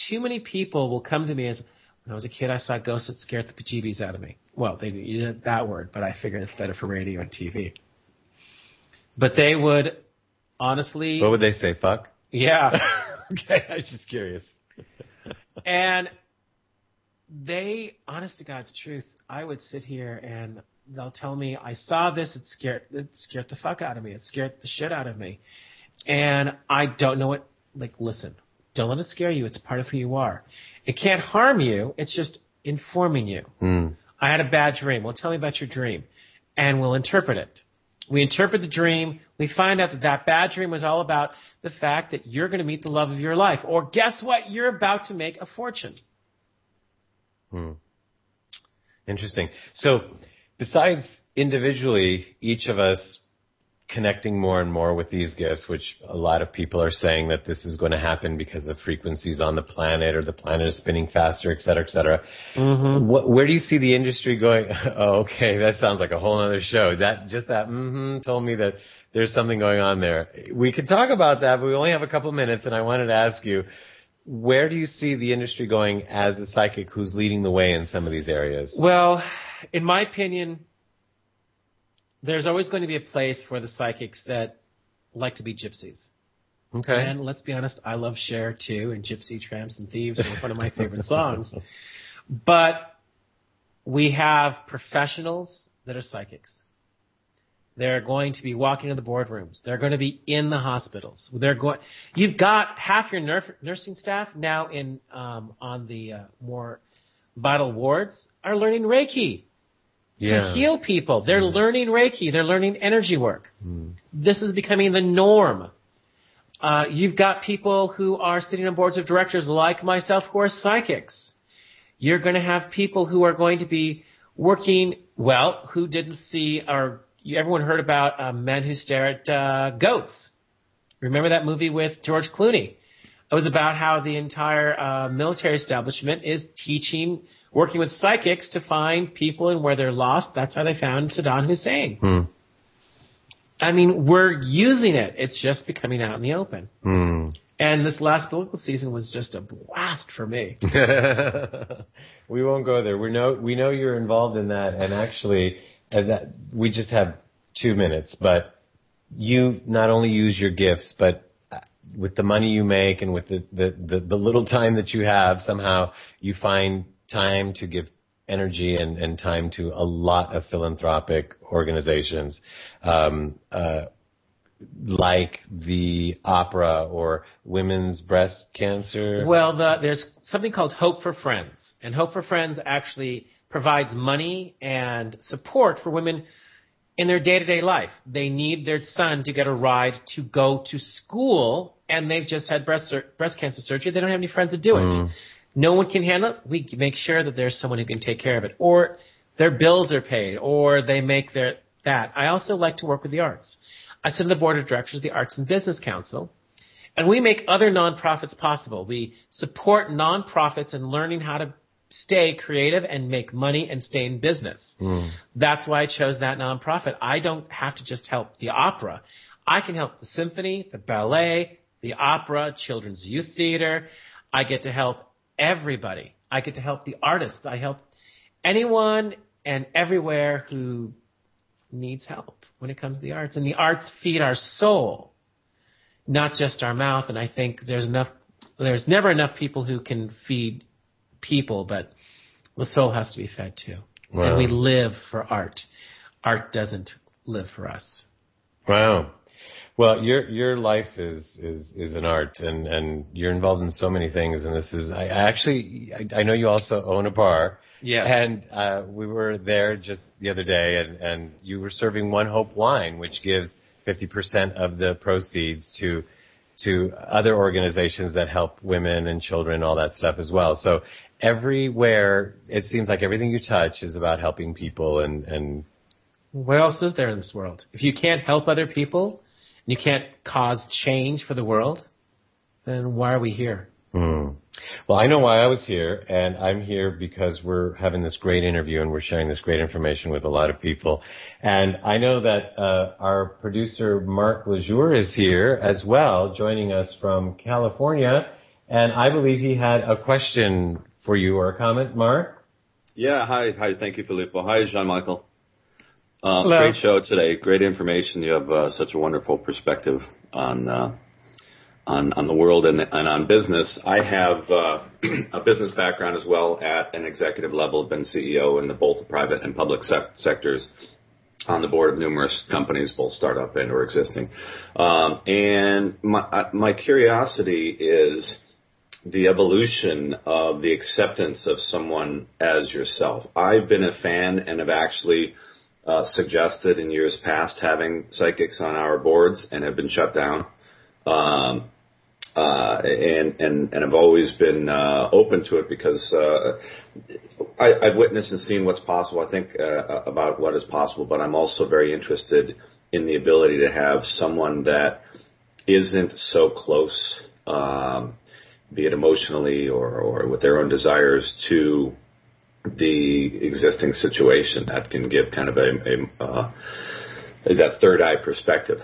Too many people will come to me as, when I was a kid, I saw ghosts that scared the bejeebies out of me. Well, they didn't use that word, but I figured it's better for radio and TV. But they would honestly... What would they say, fuck? Yeah. Okay, I was just curious. And they, honest to God's truth, I would sit here and they'll tell me, I saw this, it scared the fuck out of me. It scared the shit out of me. And I don't know what, listen, don't let it scare you. It's part of who you are. It can't harm you. It's just informing you. I had a bad dream. Well, tell me about your dream. And we'll interpret it. We interpret the dream. We find out that bad dream was all about the fact that you're going to meet the love of your life. Or guess what? You're about to make a fortune. Interesting. So besides individually, each of us connecting more and more with these gifts, which a lot of people are saying that this is going to happen because of frequencies on the planet, or the planet is spinning faster, et cetera, et cetera. Where do you see the industry going? Oh, okay, that sounds like a whole other show. That told me that there's something going on there. We could talk about that, but we only have a couple minutes, and I wanted to ask you, where do you see the industry going as a psychic who's leading the way in some of these areas? Well, in my opinion, there's always going to be a place for the psychics that like to be gypsies. Okay. And let's be honest, I love Cher too, and Gypsy Tramps and Thieves are one of my favorite songs. But we have professionals that are psychics. They're going to be walking in the boardrooms. They're going to be in the hospitals. You've got half your nursing staff now on the more vital wards are learning Reiki. To heal people. They're learning Reiki. They're learning energy work. This is becoming the norm. You've got people who are sitting on boards of directors like myself who are psychics. You're going to have people who are going to be working, who didn't see, or everyone heard about men who stare at goats. Remember that movie with George Clooney? It was about how the entire military establishment is working with psychics to find people and where they're lost. That's how they found Saddam Hussein. I mean, we're using it. It's just becoming out in the open. And this last biblical season was just a blast for me. We won't go there. We know you're involved in that, and actually, we just have 2 minutes. But you not only use your gifts, but with the money you make and with the little time that you have, somehow you find time to give energy and time to a lot of philanthropic organizations, like the opera or women's breast cancer. Well, there's something called Hope for Friends, and Hope for Friends actually provides money and support for women in their day-to-day life. They need their son to get a ride to go to school, and they've just had breast cancer surgery. They don't have any friends to do it. No one can handle it. We make sure that there's someone who can take care of it, or their bills are paid, or they make that. I also like to work with the arts. I sit on the board of directors of the Arts and Business Council, and we make other nonprofits possible. We support nonprofits in learning how to stay creative and make money and stay in business. That's why I chose that nonprofit. I don't have to just help the opera. I can help the symphony, the ballet, the opera, children's youth theater. I get to help everybody. I get to help the artists. I help anyone and everywhere who needs help when it comes to the arts. And the arts feed our soul, not just our mouth. And I think there's never enough people who can feed people, but the soul has to be fed too. Wow. And we live for art. Art doesn't live for us. Wow. Well, your life is an art, and you're involved in so many things. And this is, I know you also own a bar. Yeah. And we were there just the other day, and you were serving One Hope wine, which gives 50% of the proceeds to other organizations that help women and children, all that stuff as well. So everywhere, it seems like everything you touch is about helping people. And what else is there in this world? If you can't help other people, and you can't cause change for the world, then why are we here? Well, I know why I was here, and I'm here because we're having this great interview and we're sharing this great information with a lot of people. And I know that our producer, Mark Lejour, is here as well, joining us from California. And I believe he had a question for you or a comment, Mark? Yeah, hi. Thank you, Filippo. Hi, JohnMichael. Hello. Great show today. Great information. You have such a wonderful perspective on the world and on business. I have a business background as well at an executive level. I've been CEO in both the private and public sectors, on the board of numerous companies, both startup and or existing. And my curiosity is the evolution of the acceptance of someone as yourself. I've been a fan and have actually suggested in years past having psychics on our boards and have been shut down. And I've always been open to it because I've witnessed and seen what's possible. I think about what is possible, but I'm also very interested in the ability to have someone that isn't so close, be it emotionally or with their own desires, to the existing situation, that can give kind of that third eye perspective.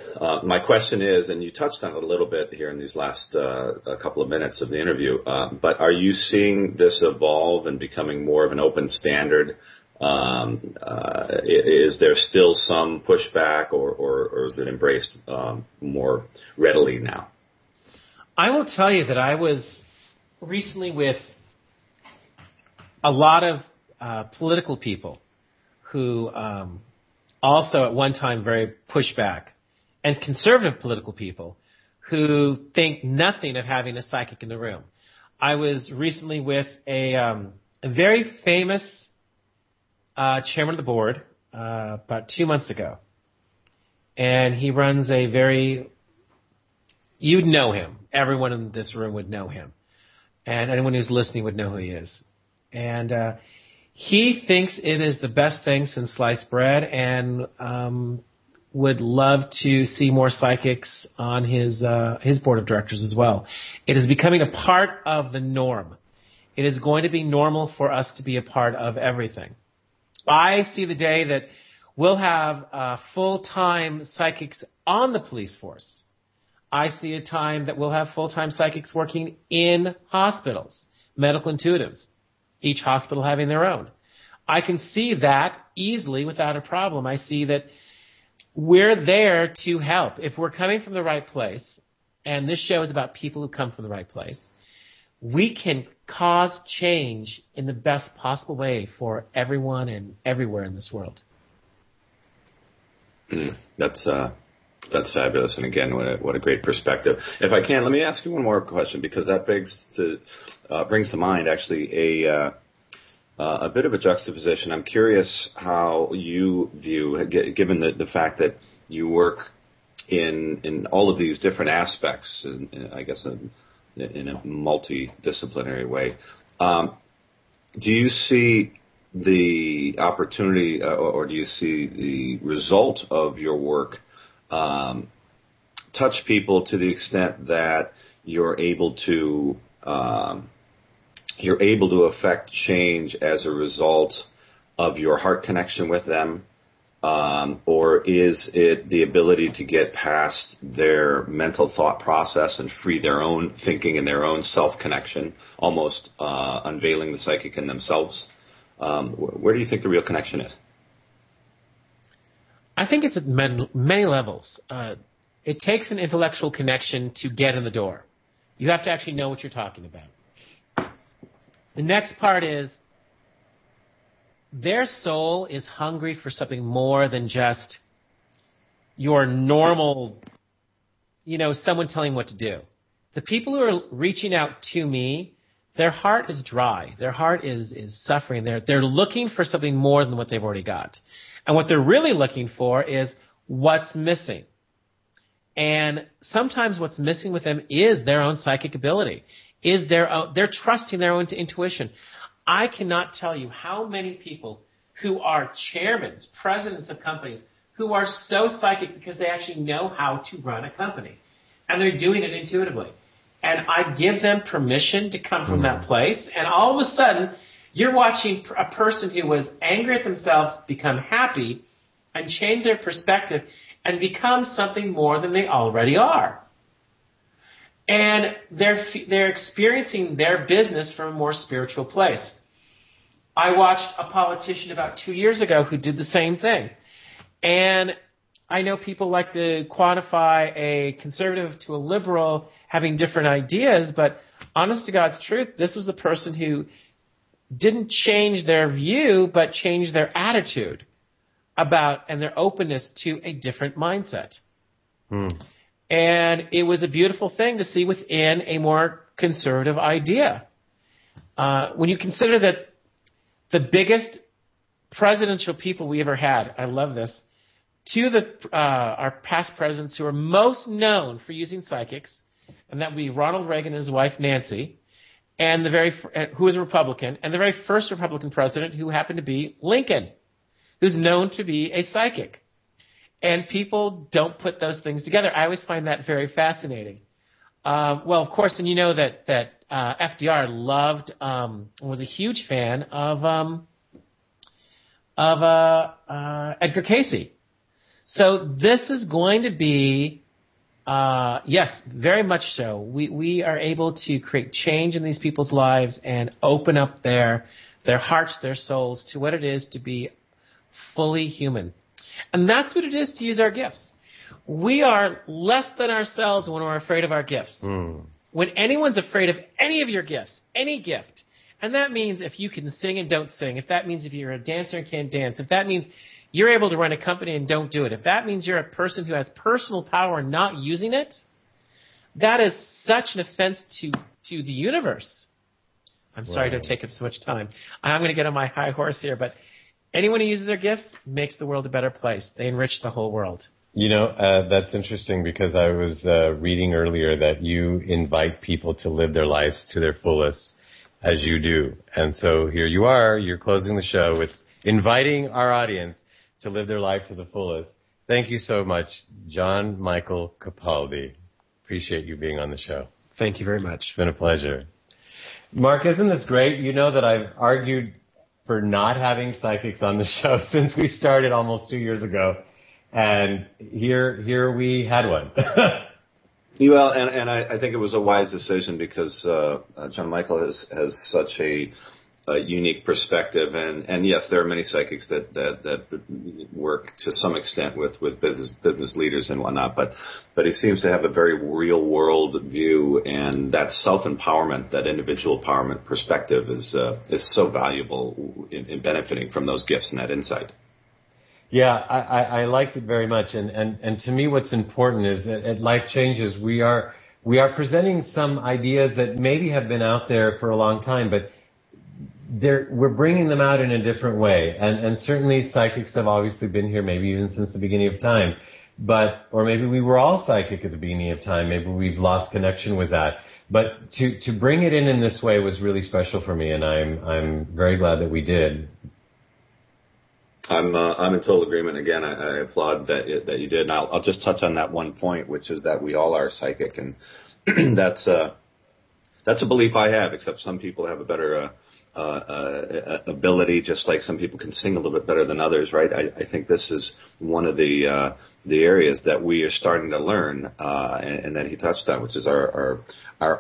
My question is, and you touched on it a little bit here in these last a couple of minutes of the interview, but are you seeing this evolve and becoming more of an open standard? Is there still some pushback, or is it embraced more readily now? I will tell you that I was recently with a lot of political people who also at one time very pushed back, and conservative political people who think nothing of having a psychic in the room. I was recently with a very famous chairman of the board about 2 months ago, and he runs a very, you'd know him. Everyone in this room would know him, and anyone who's listening would know who he is. And he thinks it is the best thing since sliced bread, and would love to see more psychics on his board of directors as well. It is becoming a part of the norm. It is going to be normal for us to be a part of everything. I see the day that we'll have full-time psychics on the police force. I see a time that we'll have full-time psychics working in hospitals, medical intuitives, each hospital having their own. I can see that easily without a problem. I see that we're there to help. If we're coming from the right place, and this show is about people who come from the right place, we can cause change in the best possible way for everyone and everywhere in this world. That's fabulous, and again, what a great perspective. If I can, let me ask you one more question, because that brings to mind actually a bit of a juxtaposition. I'm curious how you view, given the fact that you work in all of these different aspects, I guess in a multidisciplinary way. Do you see the opportunity, or do you see the result of your work touch people to the extent that you're able to affect change as a result of your heart connection with them, or is it the ability to get past their mental thought process and free their own thinking and their own self-connection, almost unveiling the psychic in themselves? Where do you think the real connection is? I think it's at many levels. It takes an intellectual connection to get in the door. You have to actually know what you're talking about. The next part is their soul is hungry for something more than just your normal, someone telling what to do. The people who are reaching out to me, their heart is dry. Their heart is suffering. They're looking for something more than what they've already got. And what they're really looking for is what's missing. And sometimes what's missing with them is their own psychic ability, they're trusting their own intuition. I cannot tell you how many people who are chairmen, presidents of companies, who are so psychic because they actually know how to run a company. And they're doing it intuitively. and I give them permission to come from that place, and all of a sudden, you're watching a person who was angry at themselves become happy and change their perspective and become something more than they already are. And they're experiencing their business from a more spiritual place. I watched a politician about 2 years ago who did the same thing. And I know people like to quantify a conservative to a liberal having different ideas, but honest to God's truth, this was a person who didn't change their view, but changed their attitude about and their openness to a different mindset. And it was a beautiful thing to see within a more conservative idea. When you consider that the biggest presidential people we ever had, I love this, two of our past presidents who are most known for using psychics, and that would be Ronald Reagan and his wife Nancy, and who was a Republican, and the very first Republican president who happened to be Lincoln, who's known to be a psychic. And people don't put those things together. I always find that very fascinating. Well, of course, and you know that FDR loved, was a huge fan of Edgar Cayce. So this is going to be, yes, very much so. We are able to create change in these people's lives and open up their hearts, their souls to what it is to be fully human. And that's what it is to use our gifts. We are less than ourselves when we're afraid of our gifts. When anyone's afraid of any of your gifts, any gift, and that means if you can sing and don't sing, if that means if you're a dancer and can't dance, if that means you're able to run a company and don't do it, if that means you're a person who has personal power and not using it, that is such an offense to the universe. I'm sorry to take up so much time. I'm going to get on my high horse here, but anyone who uses their gifts makes the world a better place. They enrich the whole world. You know, that's interesting because I was reading earlier that you invite people to live their lives to their fullest as you do. And so here you are, you're closing the show with inviting our audience to live their life to the fullest. Thank you so much, JohnMichael Capaldi. Appreciate you being on the show. Thank you very much. It's been a pleasure. Mark, isn't this great? You know that I've argued for not having psychics on the show since we started almost 2 years ago. And here we had one. Well, and I think it was a wise decision because JohnMichael has such a unique perspective, and yes, there are many psychics that work to some extent with business leaders and whatnot, but he seems to have a very real world view, and that self empowerment, that individual empowerment perspective is so valuable in benefiting from those gifts and that insight. Yeah, I liked it very much, and to me, what's important is that at Life Changes, we are presenting some ideas that maybe have been out there for a long time, but we're bringing them out in a different way, and certainly psychics have obviously been here, maybe even since the beginning of time, or maybe we were all psychic at the beginning of time, maybe we've lost connection with that, but to bring it in this way was really special for me, and I'm very glad that we did. I'm in total agreement. Again, I applaud that you did. And I'll just touch on that one point, which is that we all are psychic, and that's a belief I have. Except some people have a better ability, just like some people can sing a little bit better than others, right? I think this is one of the areas that we are starting to learn, and that he touched on, which is our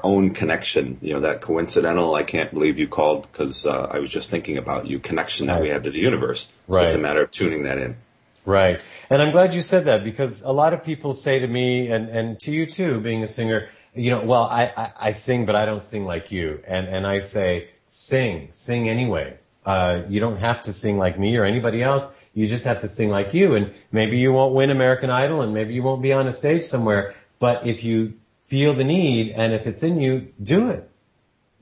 own connection. You know, that coincidental, I can't believe you called because I was just thinking about you, connection that we have to the universe. Right. It's a matter of tuning that in. Right. And I'm glad you said that because a lot of people say to me, and to you too, being a singer, you know, well, I sing, but I don't sing like you. And I say, sing anyway. You don't have to sing like me or anybody else. You just have to sing like you. And maybe you won't win American Idol and maybe you won't be on a stage somewhere. But if you feel the need and if it's in you, do it.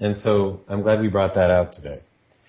And so I'm glad we brought that out today.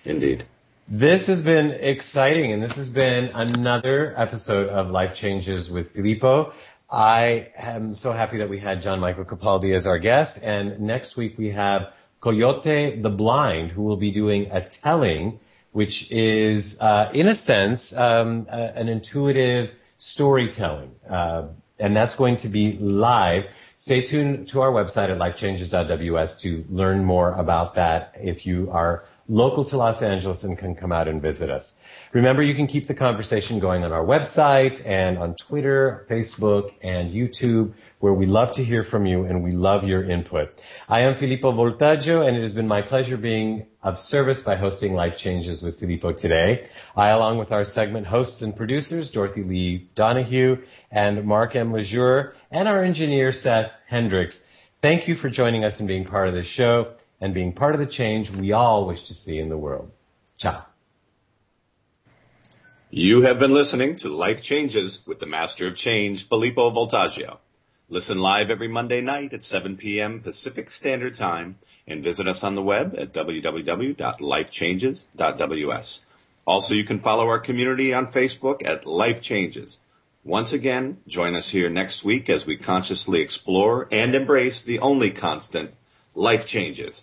Indeed. This has been exciting, and this has been another episode of Life Changes with Filippo. I am so happy that we had JohnMichael Capaldi as our guest, and next week we have Coyote the Blind, who will be doing a telling, which is, in a sense, an intuitive storytelling, and that's going to be live. Stay tuned to our website at lifechanges.ws to learn more about that if you are local to Los Angeles and can come out and visit us. Remember, you can keep the conversation going on our website and on Twitter, Facebook, and YouTube, where we love to hear from you and we love your input. I am Filippo Voltaggio, and it has been my pleasure being of service by hosting Life Changes with Filippo today. I, along with our segment hosts and producers, Dorothy Lee Donahue and Mark M. Lejour, and our engineer, Seth Hendricks, thank you for joining us and being part of this show and being part of the change we all wish to see in the world. Ciao. You have been listening to Life Changes with the Master of Change, Filippo Voltaggio. Listen live every Monday night at 7 p.m. Pacific Standard Time and visit us on the web at www.lifechanges.ws. Also, you can follow our community on Facebook at Life Changes. Once again, join us here next week as we consciously explore and embrace the only constant, life changes.